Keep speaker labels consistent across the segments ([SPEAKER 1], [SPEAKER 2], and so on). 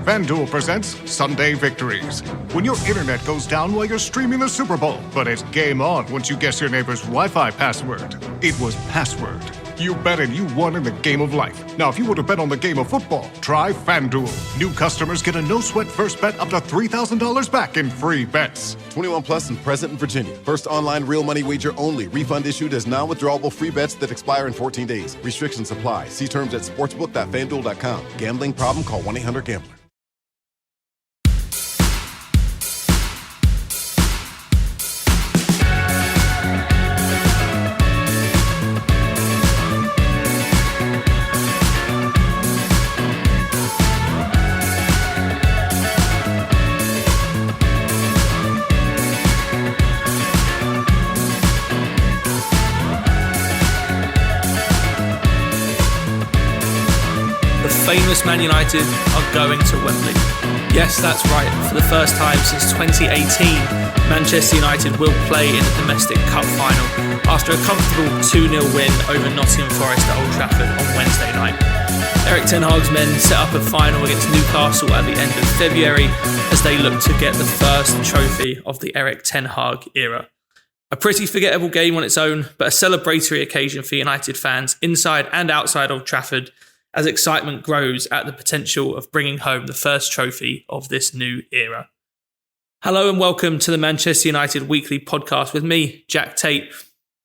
[SPEAKER 1] FanDuel presents Sunday Victories. When your internet goes down while you're streaming the Super Bowl, but it's game on once you guess your neighbor's Wi-Fi password. It was password. You bet and you won in the game of life. Now, if you want to bet on the game of football, try FanDuel. New customers get a no-sweat first bet up to $3,000 back in free bets.
[SPEAKER 2] 21 plus and present in Virginia. First online real money wager only. Refund issued as non-withdrawable free bets that expire in 14 days. Restrictions apply. See terms at sportsbook.fanduel.com. Gambling problem? Call 1-800-GAMBLER.
[SPEAKER 3] Famous Man United are going to Wembley. Yes, that's right. For the first time since 2018, Manchester United will play in the domestic cup final after a comfortable 2-0 win over Nottingham Forest at Old Trafford on Wednesday night. Erik Ten Hag's men set up a final against Newcastle at the end of February as they look to get the first trophy of the Erik Ten Hag era. A pretty forgettable game on its own, but a celebratory occasion for United fans inside and outside Old Trafford as excitement grows at the potential of bringing home the first trophy of this new era. Hello and welcome to the Manchester United Weekly Podcast with me, Jack Tait.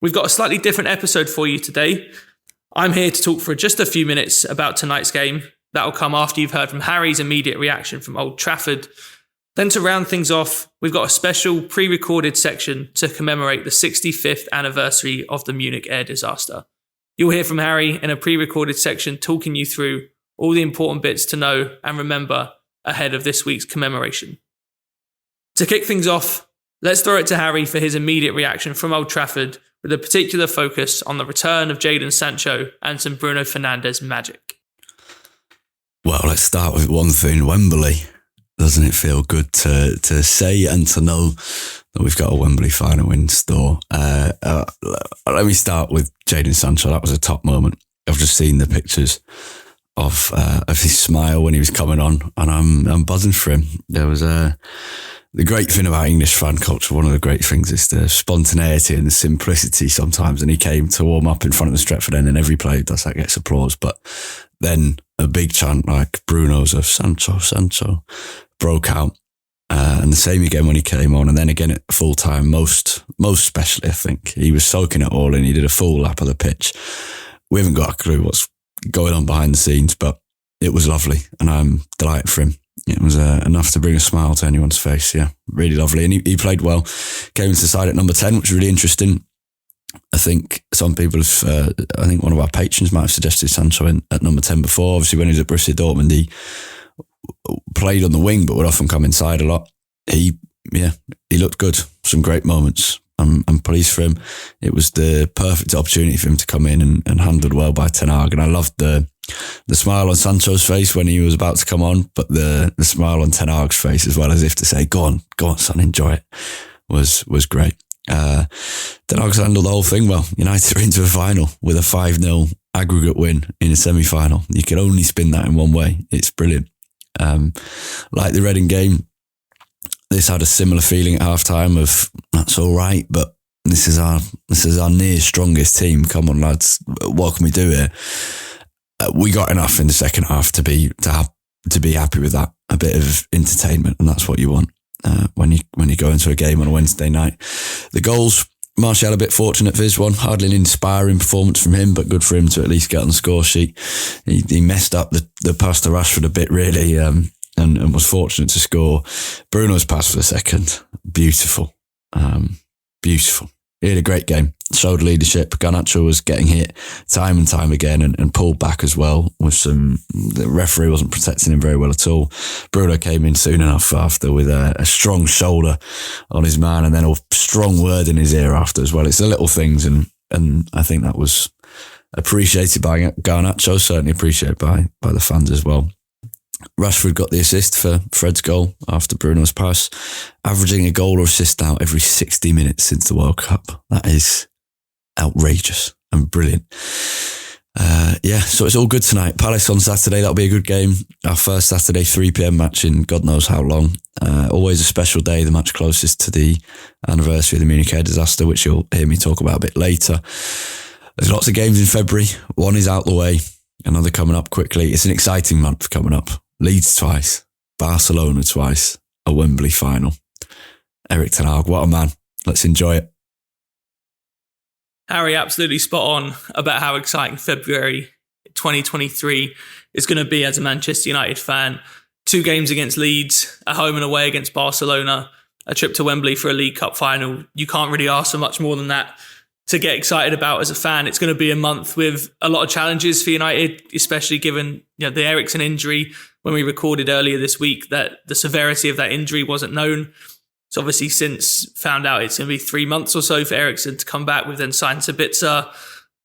[SPEAKER 3] We've got a slightly different episode for you today. I'm here to talk for just a few minutes about tonight's game. That'll come after you've heard from Harry's immediate reaction from Old Trafford. Then to round things off, we've got a special pre-recorded section to commemorate the 65th anniversary of the Munich Air Disaster. You'll hear from Harry in a pre-recorded section talking you through all the important bits to know and remember ahead of this week's commemoration. To kick things off, let's throw it to Harry for his immediate reaction from Old Trafford with a particular focus on the return of Jadon Sancho and some Bruno Fernandes magic.
[SPEAKER 4] Well, let's start with one thing, Wembley. Doesn't it feel good to say and to know that we've got a Wembley final in store? Let me start with Jadon Sancho. That was a top moment. I've just seen the pictures of his smile when he was coming on, and I'm buzzing for him. There was the great thing about English fan culture. One of the great things is the spontaneity and the simplicity sometimes. And he came to warm up in front of the Stretford end, and every player does that gets applause. But then a big chant like Bruno's of Sancho, Sancho broke out. And the same again when he came on, and then again at full time, most especially, I think. He was soaking it all in. He did a full lap of the pitch. We haven't got a clue what's going on behind the scenes, but it was lovely, and I'm delighted for him. It was enough to bring a smile to anyone's face. Yeah, really lovely. And he played well. Came into the side at number 10, which was really interesting. I think some people have, I think one of our patrons might have suggested Sancho at number 10 before. Obviously, when he was at Borussia Dortmund, he played on the wing, but would often come inside a lot. He looked good. Some great moments. I'm pleased for him. It was the perfect opportunity for him to come in and handled well by Ten Hag. And I loved the smile on Sancho's face when he was about to come on, but the smile on Ten Hag's face as well, as if to say, go on, son, enjoy it, was great. Ten Hag's handled the whole thing well. United are into a final with a 5-0 aggregate win in a semi-final. You can only spin that in one way. It's brilliant. Like the Reading game, this had a similar feeling at half-time of, that's all right, but this is our near strongest team. Come on, lads, what can we do here? We got enough in the second half to be happy with that. A bit of entertainment, and that's what you want when you go into a game on a Wednesday night. The goals, Martial a bit fortunate for this one. Hardly an inspiring performance from him, but good for him to at least get on the score sheet. He messed up the pass to Rashford a bit, really, and was fortunate to score. Bruno's pass for the second, beautiful. Beautiful. He had a great game. Showed leadership. Garnacho was getting hit time and time again and pulled back as well. The referee wasn't protecting him very well at all. Bruno came in soon enough after with a strong shoulder on his man, and then a strong word in his ear after as well. It's the little things, and I think that was appreciated by Garnacho, certainly appreciated by the fans as well. Rashford got the assist for Fred's goal after Bruno's pass, averaging a goal or assist now every 60 minutes since the World Cup. That is outrageous and brilliant. So it's all good tonight. Palace on Saturday, that'll be a good game. Our first Saturday 3 p.m. match in God knows how long. Always a special day, the match closest to the anniversary of the Munich Air Disaster, which you'll hear me talk about a bit later. There's lots of games in February. One is out the way, another coming up quickly. It's an exciting month coming up. Leeds twice, Barcelona twice, a Wembley final. Erik Ten Hag, what a man. Let's enjoy it.
[SPEAKER 3] Harry, absolutely spot on about how exciting February 2023 is going to be as a Manchester United fan. 2 games against Leeds, a home and away against Barcelona, a trip to Wembley for a League Cup final. You can't really ask for much more than that to get excited about as a fan. It's going to be a month with a lot of challenges for United, especially given the Eriksen injury. When we recorded earlier this week, that the severity of that injury wasn't known. So obviously since found out it's going to be 3 months or so for Eriksen to come back. We've then signed Sabitzer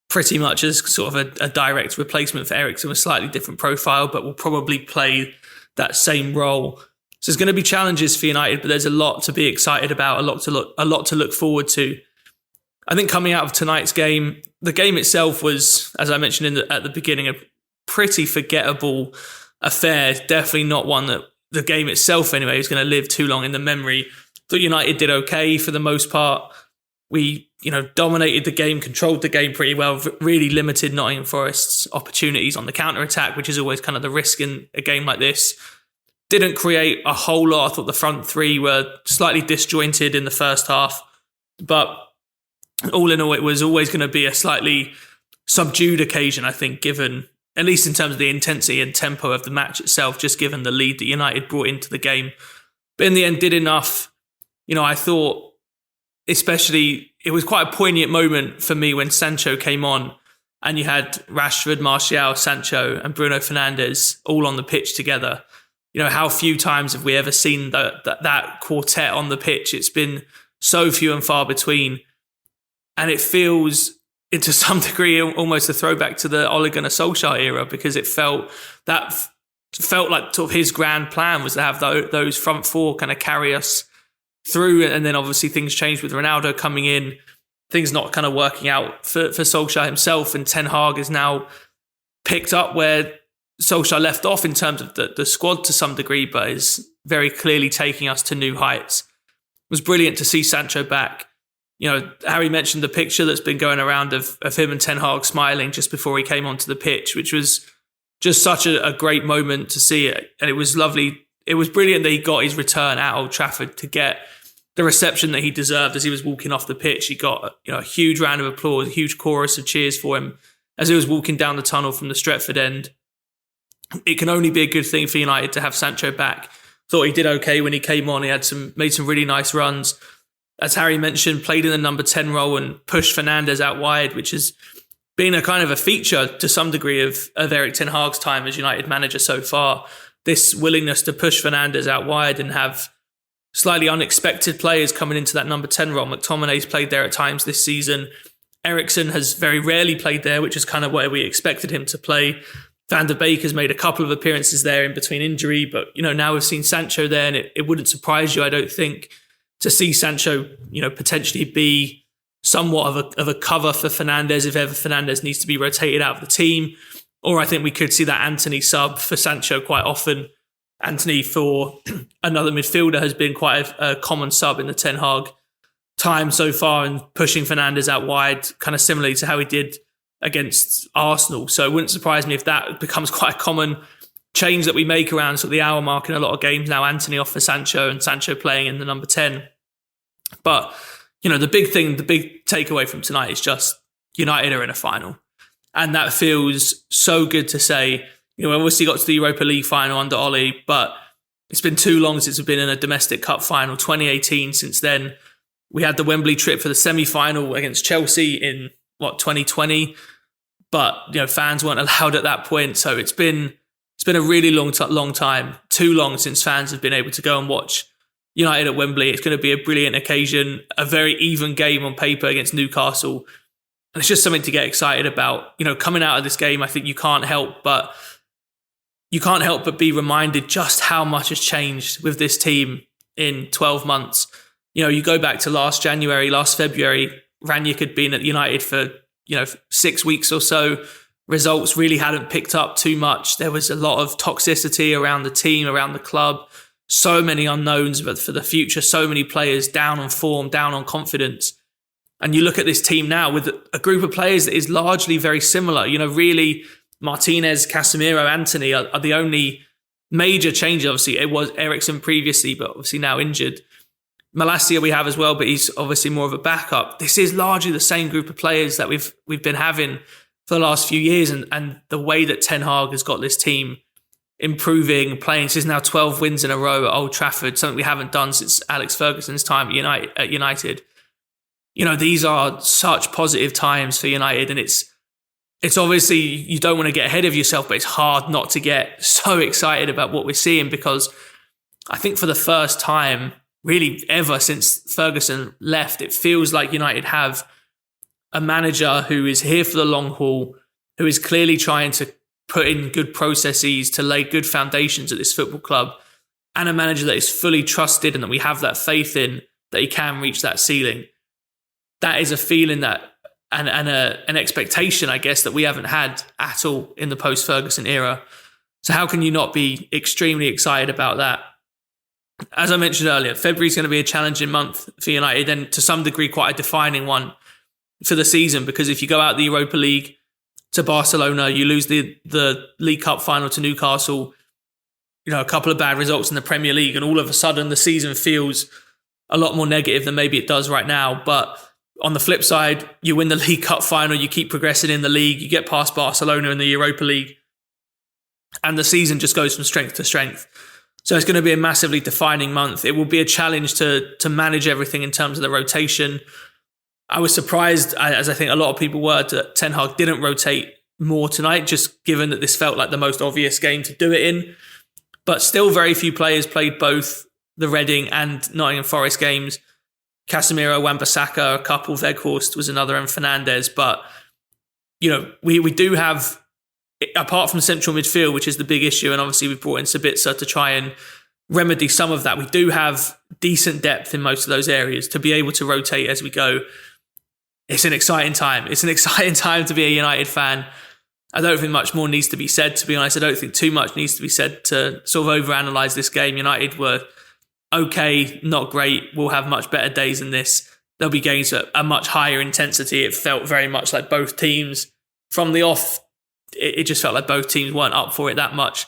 [SPEAKER 3] pretty much as sort of a direct replacement for Eriksen with a slightly different profile, but will probably play that same role. So there's going to be challenges for United, but there's a lot to be excited about, a lot to look forward to. I think coming out of tonight's game, the game itself was, as I mentioned at the beginning, a pretty forgettable affair. Definitely not one that the game itself anyway is going to live too long in the memory. Thought United did okay for the most part. We, dominated the game, controlled the game pretty well, really limited Nottingham Forest's opportunities on the counter-attack, which is always kind of the risk in a game like this. Didn't create a whole lot. I thought the front three were slightly disjointed in the first half. But all in all, it was always going to be a slightly subdued occasion, I think, given, at least in terms of the intensity and tempo of the match itself, just given the lead that United brought into the game. But in the end, did enough. I thought, especially, it was quite a poignant moment for me when Sancho came on and you had Rashford, Martial, Sancho and Bruno Fernandes all on the pitch together. How few times have we ever seen that quartet on the pitch? It's been so few and far between. And it feels, to some degree, almost a throwback to the Ole Gunnar Solskjaer era, because it felt like sort of his grand plan was to have those front four kind of carry us through. And then obviously things changed with Ronaldo coming in, things not kind of working out for Solskjaer himself. And Ten Hag is now picked up where Solskjaer left off in terms of the squad to some degree, but is very clearly taking us to new heights. It was brilliant to see Sancho back. Harry mentioned the picture that's been going around of him and Ten Hag smiling just before he came onto the pitch, which was just such a great moment to see it. And it was lovely. It was brilliant that he got his return at Old Trafford to get the reception that he deserved as he was walking off the pitch. He got a huge round of applause, a huge chorus of cheers for him as he was walking down the tunnel from the Stretford end. It can only be a good thing for United to have Sancho back. Thought he did okay when he came on. He had made some really nice runs. As Harry mentioned, played in the number 10 role and pushed Fernandes out wide, which has been a kind of a feature to some degree of Erik Ten Hag's time as United manager so far. This willingness to push Fernandes out wide and have slightly unexpected players coming into that number 10 role. McTominay's played there at times this season. Eriksen has very rarely played there, which is kind of where we expected him to play. Van der Beek has made a couple of appearances there in between injury, but now we've seen Sancho there, and it wouldn't surprise you, I don't think, to see Sancho, potentially be somewhat of a cover for Fernandes if ever Fernandes needs to be rotated out of the team. Or I think we could see that Antony sub for Sancho quite often. Antony for another midfielder has been quite a common sub in the Ten Hag time so far, and pushing Fernandes out wide, kind of similarly to how he did against Arsenal. So it wouldn't surprise me if that becomes quite a common change that we make around sort of the hour mark in a lot of games now. Antony off for Sancho and Sancho playing in the number 10. But, the big takeaway from tonight is just United are in a final. And that feels so good to say. We obviously got to the Europa League final under Ole, but it's been too long since we've been in a domestic cup final. 2018 since then. We had the Wembley trip for the semi-final against Chelsea in, 2020? But, fans weren't allowed at that point. So it's been a really long time, too long since fans have been able to go and watch United at Wembley. It's going to be a brilliant occasion, a very even game on paper against Newcastle. And it's just something to get excited about. Coming out of this game, I think you can't help but be reminded just how much has changed with this team in 12 months. You go back to last February, Ranić had been at United for, 6 weeks or so. results really hadn't picked up too much. There was a lot of toxicity around the team, around the club, so many unknowns but for the future, so many players down on form, down on confidence. And you look at this team now with a group of players that is largely very similar. Really, Martinez, Casemiro, Antony are the only major changes. Obviously, it was Eriksen previously, but obviously now injured. Malacia we have as well, but he's obviously more of a backup. This is largely the same group of players that we've been having for the last few years, and the way that Ten Hag has got this team improving, playing. This is now 12 wins in a row at Old Trafford, something we haven't done since Alex Ferguson's time at United. These are such positive times for United, and it's obviously, you don't want to get ahead of yourself, but it's hard not to get so excited about what we're seeing, because I think for the first time, really ever since Ferguson left, it feels like United have a manager who is here for the long haul, who is clearly trying to put in good processes to lay good foundations at this football club, and a manager that is fully trusted and that we have that faith in that he can reach that ceiling. That is a feeling that and an expectation, I guess, that we haven't had at all in the post-Ferguson era. So how can you not be extremely excited about that? As I mentioned earlier, February is going to be a challenging month for United, and to some degree quite a defining one for the season, because if you go out the Europa League to Barcelona, you lose the League Cup final to Newcastle, a couple of bad results in the Premier League, and all of a sudden the season feels a lot more negative than maybe it does right now. But on the flip side, you win the League Cup final, you keep progressing in the league, you get past Barcelona in the Europa League, and the season just goes from strength to strength. So it's going to be a massively defining month. It will be a challenge to manage everything in terms of the rotation. I was surprised, as I think a lot of people were, that Ten Hag didn't rotate more tonight, just given that this felt like the most obvious game to do it in. But still, very few players played both the Reading and Nottingham Forest games. Casemiro, Wan-Bissaka, a couple, Weghorst was another, and Fernandes. But, we do have, apart from central midfield, which is the big issue, and obviously we've brought in Sabitzer to try and remedy some of that, we do have decent depth in most of those areas to be able to rotate as we go. It's an exciting time. It's an exciting time to be a United fan. I don't think much more needs to be said, to be honest. I don't think too much needs to be said to sort of overanalyze this game. United were okay, not great. We'll have much better days than this. There'll be games at a much higher intensity. It felt very much like both teams, from the off, it just felt like both teams weren't up for it that much.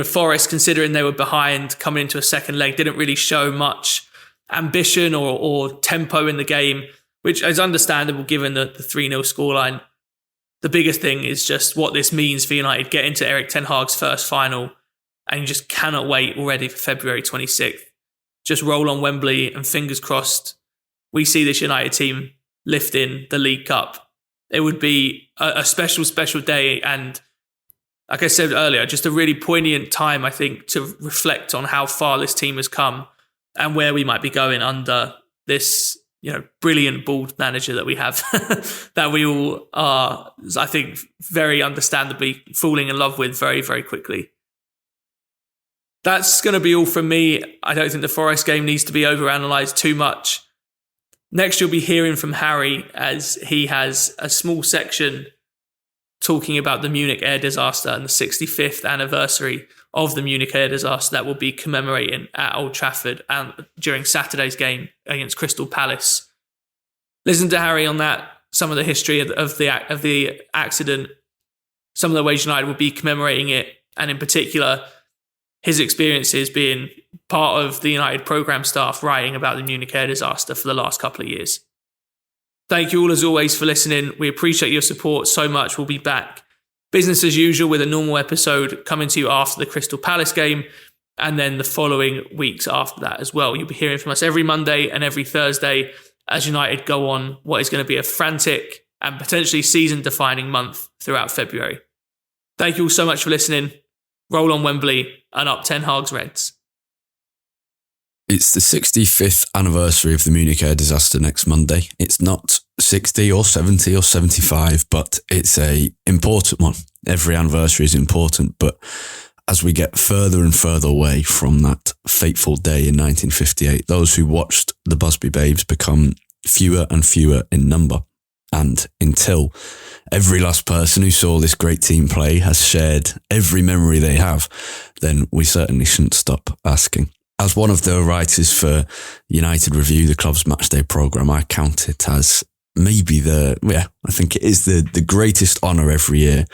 [SPEAKER 3] Forest, considering they were behind coming into a second leg, didn't really show much ambition or tempo in the game, which is understandable given the 3-0 scoreline. The biggest thing is just what this means for United getting to Erik Ten Hag's first final, and you just cannot wait already for February 26th. Just roll on Wembley, and fingers crossed we see this United team lifting the League Cup. It would be a special, special day, and like I said earlier, just a really poignant time, I think, to reflect on how far this team has come and where we might be going under this, brilliant bald manager that we have, that we all are, I think, very understandably falling in love with very, very quickly. That's going to be all from me. I don't think the Forest game needs to be overanalyzed too much. Next, you'll be hearing from Harry, as he has a small section talking about the Munich Air Disaster and the 65th anniversary of the Munich Air Disaster that will be commemorating at Old Trafford and during Saturday's game against Crystal Palace. Listen to Harry on that, some of the history of the accident, some of the ways United will be commemorating it, and in particular, his experiences being part of the United programme staff writing about the Munich Air Disaster for the last couple of years. Thank you all as always for listening. We appreciate your support so much. We'll be back business as usual with a normal episode coming to you after the Crystal Palace game, and then the following weeks after that as well. You'll be hearing from us every Monday and every Thursday as United go on what is going to be a frantic and potentially season-defining month throughout February. Thank you all so much for listening. Roll on Wembley and up Ten Hag's Reds.
[SPEAKER 4] It's the 65th anniversary of the Munich Air Disaster next Monday. It's not 60 or 70 or 75, but it's a important one. Every anniversary is important, but as we get further and further away from that fateful day in 1958, those who watched the Busby Babes become fewer and fewer in number. And until every last person who saw this great team play has shared every memory they have, then we certainly shouldn't stop asking. As one of the writers for United Review, the club's matchday programme, I count it as maybe I think it is the greatest honour every year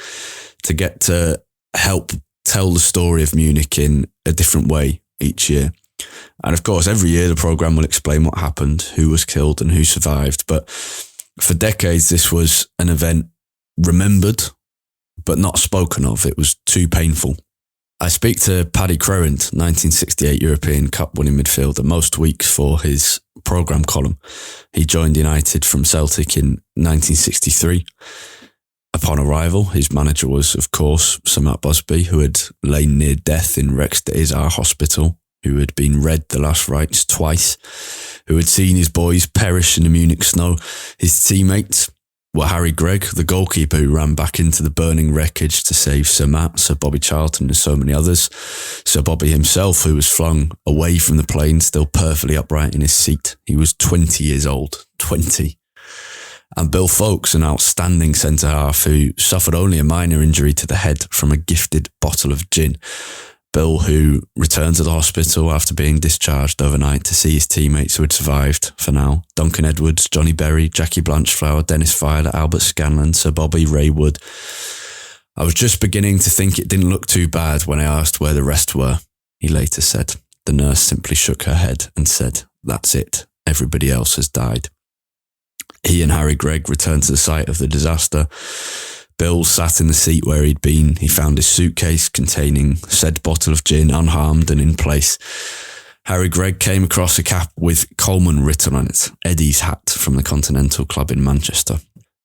[SPEAKER 4] to get to help tell the story of Munich in a different way each year. And of course, every year the programme will explain what happened, who was killed and who survived. But for decades, this was an event remembered, but not spoken of. It was too painful. I speak to Paddy Crowand, 1968 European Cup winning midfielder, most weeks for his programme column. He joined United from Celtic in 1963. Upon arrival, his manager was, of course, Sir Matt Busby, who had lain near death in Rex de Isar Hospital, who had been read the last rites twice, who had seen his boys perish in the Munich snow. His teammates were Harry Gregg, the goalkeeper who ran back into the burning wreckage to save Sir Matt, Sir Bobby Charlton and so many others. Sir Bobby himself, who was flung away from the plane, still perfectly upright in his seat. He was 20 years old. 20. And Bill Foulkes, an outstanding centre-half who suffered only a minor injury to the head from a gifted bottle of gin. Bill, who returned to the hospital after being discharged overnight to see his teammates who had survived for now. Duncan Edwards, Johnny Berry, Jackie Blanchflower, Dennis Filer, Albert Scanlon, Sir Bobby, Ray Wood. I was just beginning to think it didn't look too bad when I asked where the rest were, he later said. The nurse simply shook her head and said, "That's it. Everybody else has died." He and Harry Gregg returned to the site of the disaster. Bill sat in the seat where he'd been. He found his suitcase containing said bottle of gin unharmed and in place. Harry Gregg came across a cap with Coleman written on it, Eddie's hat from the Continental Club in Manchester.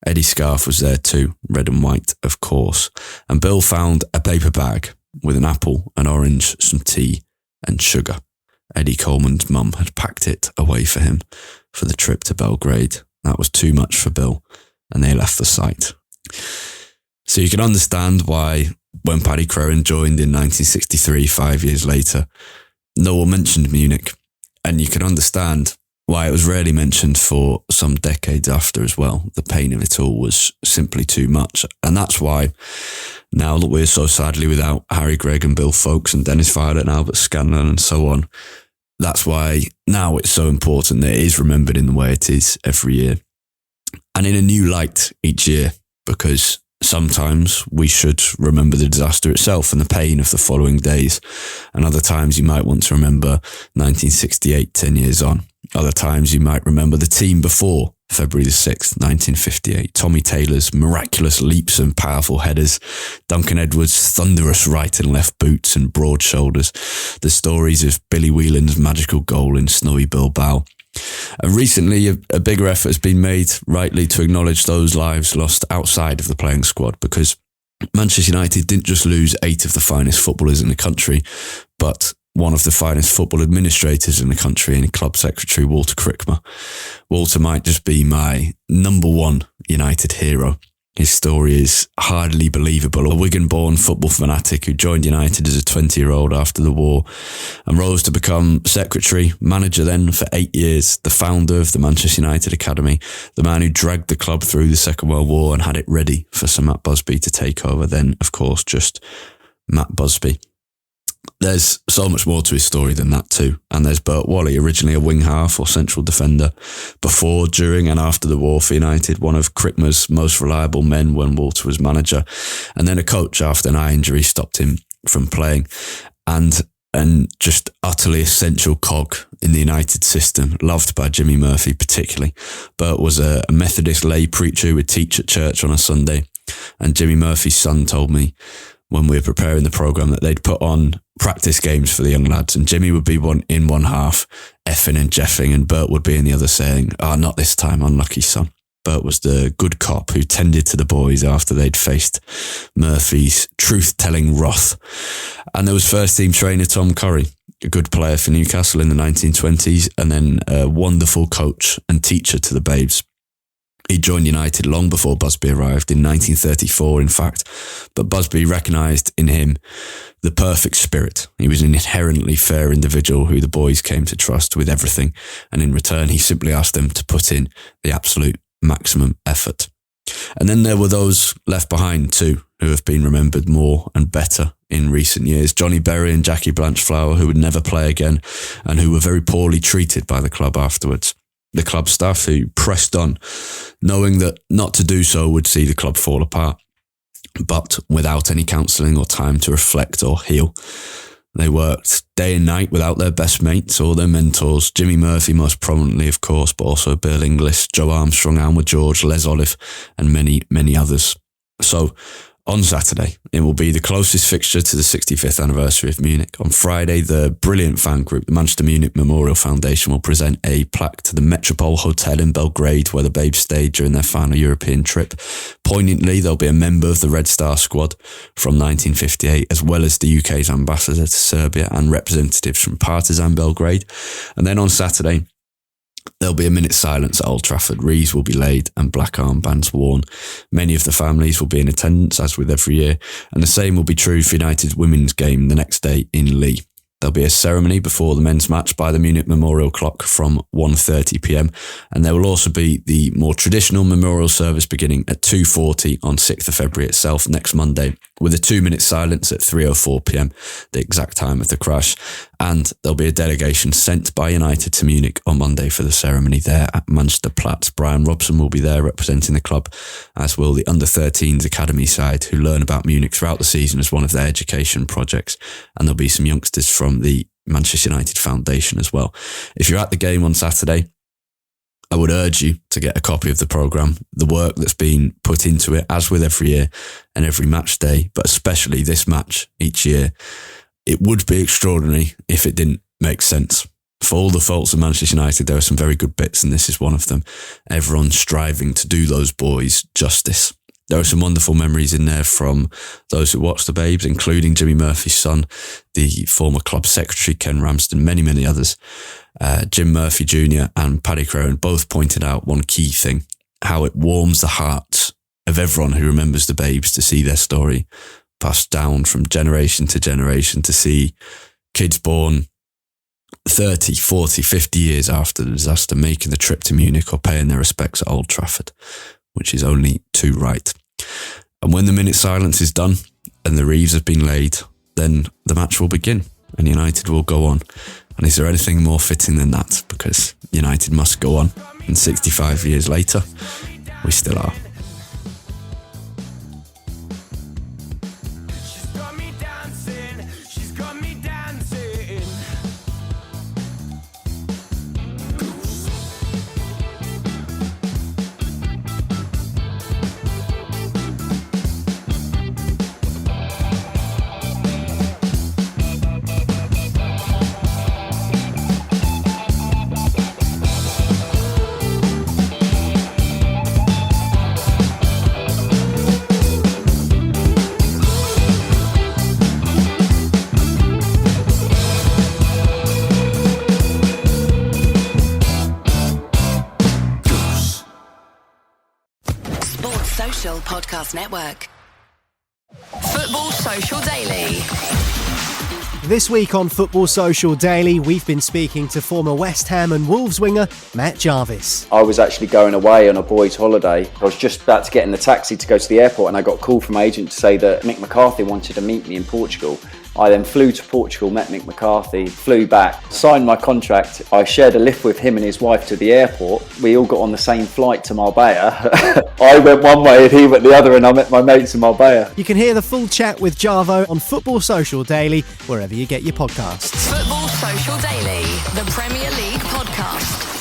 [SPEAKER 4] Eddie's scarf was there too, red and white, of course. And Bill found a paper bag with an apple, an orange, some tea and sugar. Eddie Coleman's mum had packed it away for him for the trip to Belgrade. That was too much for Bill, and they left the site. So you can understand why when Paddy Crowand joined in 1963, 5 years later, no one mentioned Munich. And you can understand why it was rarely mentioned for some decades after as well. The pain of it all was simply too much. And that's why, now that we're so sadly without Harry Gregg and Bill Foulkes and Dennis Filer and Albert Scanlon and so on, that's why now it's so important that it is remembered in the way it is every year. And in a new light each year, because sometimes we should remember the disaster itself and the pain of the following days. And other times you might want to remember 1968, 10 years on. Other times you might remember the team before February the 6th, 1958. Tommy Taylor's miraculous leaps and powerful headers. Duncan Edwards' thunderous right and left boots and broad shoulders. The stories of Billy Whelan's magical goal in snowy Bilbao. And recently, a bigger effort has been made, rightly, to acknowledge those lives lost outside of the playing squad, because Manchester United didn't just lose 8 of the finest footballers in the country, but one of the finest football administrators in the country and club secretary, Walter Crickmer. Walter might just be my number one United hero. His story is hardly believable. A Wigan-born football fanatic who joined United as a 20-year-old after the war and rose to become secretary, manager then for 8 years, the founder of the Manchester United Academy, the man who dragged the club through the Second World War and had it ready for Sir Matt Busby to take over. Then, of course, just Matt Busby. There's so much more to his story than that too. And there's Bert Wally, originally a wing half or central defender, before, during and after the war for United, one of Crickmer's most reliable men when Walter was manager, and then a coach after an eye injury stopped him from playing, and just utterly essential cog in the United system, loved by Jimmy Murphy particularly. Bert was a Methodist lay preacher who would teach at church on a Sunday, and Jimmy Murphy's son told me when we were preparing the programme that they'd put on practice games for the young lads, and Jimmy would be in one half, effing and jeffing, and Bert would be in the other saying, not this time, unlucky son. Bert was the good cop who tended to the boys after they'd faced Murphy's truth-telling wrath. And there was first-team trainer Tom Curry, a good player for Newcastle in the 1920s, and then a wonderful coach and teacher to the babes. He joined United long before Busby arrived, in 1934 in fact, but Busby recognised in him the perfect spirit. He was an inherently fair individual who the boys came to trust with everything, and in return he simply asked them to put in the absolute maximum effort. And then there were those left behind too, who have been remembered more and better in recent years. Johnny Berry and Jackie Blanchflower, who would never play again and who were very poorly treated by the club afterwards. The club staff who pressed on, knowing that not to do so would see the club fall apart, but without any counselling or time to reflect or heal. They worked day and night without their best mates or their mentors. Jimmy Murphy most prominently, of course, but also Bill Inglis, Joe Armstrong, Alma George, Les Olive, and many, many others. So on Saturday, it will be the closest fixture to the 65th anniversary of Munich. On Friday, the brilliant fan group, the Manchester Munich Memorial Foundation, will present a plaque to the Metropole Hotel in Belgrade, where the Babes stayed during their final European trip. Poignantly, there'll be a member of the Red Star squad from 1958, as well as the UK's ambassador to Serbia and representatives from Partizan Belgrade. And then on Saturday, there'll be a minute's silence at Old Trafford. Wreaths will be laid and black armbands worn. Many of the families will be in attendance, as with every year, and the same will be true for United's women's game the next day in Lee. There'll be a ceremony before the men's match by the Munich Memorial Clock from 1:30pm, and there will also be the more traditional memorial service beginning at 2:40 on 6th of February itself, next Monday, with a 2-minute silence at 3:04pm, the exact time of the crash. And there'll be a delegation sent by United to Munich on Monday for the ceremony there at Manchester Platz. Brian Robson will be there representing the club, as will the under-13s academy side, who learn about Munich throughout the season as one of their education projects. And there'll be some youngsters from the Manchester United Foundation as well. If you're at the game on Saturday, I would urge you to get a copy of the programme, the work that's been put into it, as with every year and every match day, but especially this match each year. It would be extraordinary if it didn't make sense. For all the faults of Manchester United, there are some very good bits, and this is one of them. Everyone striving to do those boys justice. There are some wonderful memories in there from those who watched the Babes, including Jimmy Murphy's son, the former club secretary, Ken Ramsden, many, many others. Jim Murphy Jr. and Paddy Crone both pointed out one key thing, how it warms the hearts of everyone who remembers the Babes to see their story passed down from generation to generation, to see kids born 30, 40, 50 years after the disaster making the trip to Munich or paying their respects at Old Trafford, which is only too right. And when the minute silence is done and the wreaths have been laid, then the match will begin and United will go on. And is there anything more fitting than that? Because United must go on, and 65 years later, we still are.
[SPEAKER 5] Podcast Network. Football Social Daily.
[SPEAKER 6] This week on Football Social Daily, we've been speaking to former West Ham and Wolves winger Matt Jarvis.
[SPEAKER 7] I was actually going away on a boys' holiday. I was just about to get in the taxi to go to the airport, and I got a call from my agent to say that Mick McCarthy wanted to meet me in Portugal. I then flew to Portugal, met Mick McCarthy, flew back, signed my contract. I shared a lift with him and his wife to the airport. We all got on the same flight to Marbella. I went one way and he went the other, and I met my mates in Marbella.
[SPEAKER 6] You can hear the full chat with Jarvo on Football Social Daily, wherever you get your podcasts.
[SPEAKER 5] Football Social Daily, the Premier League podcast.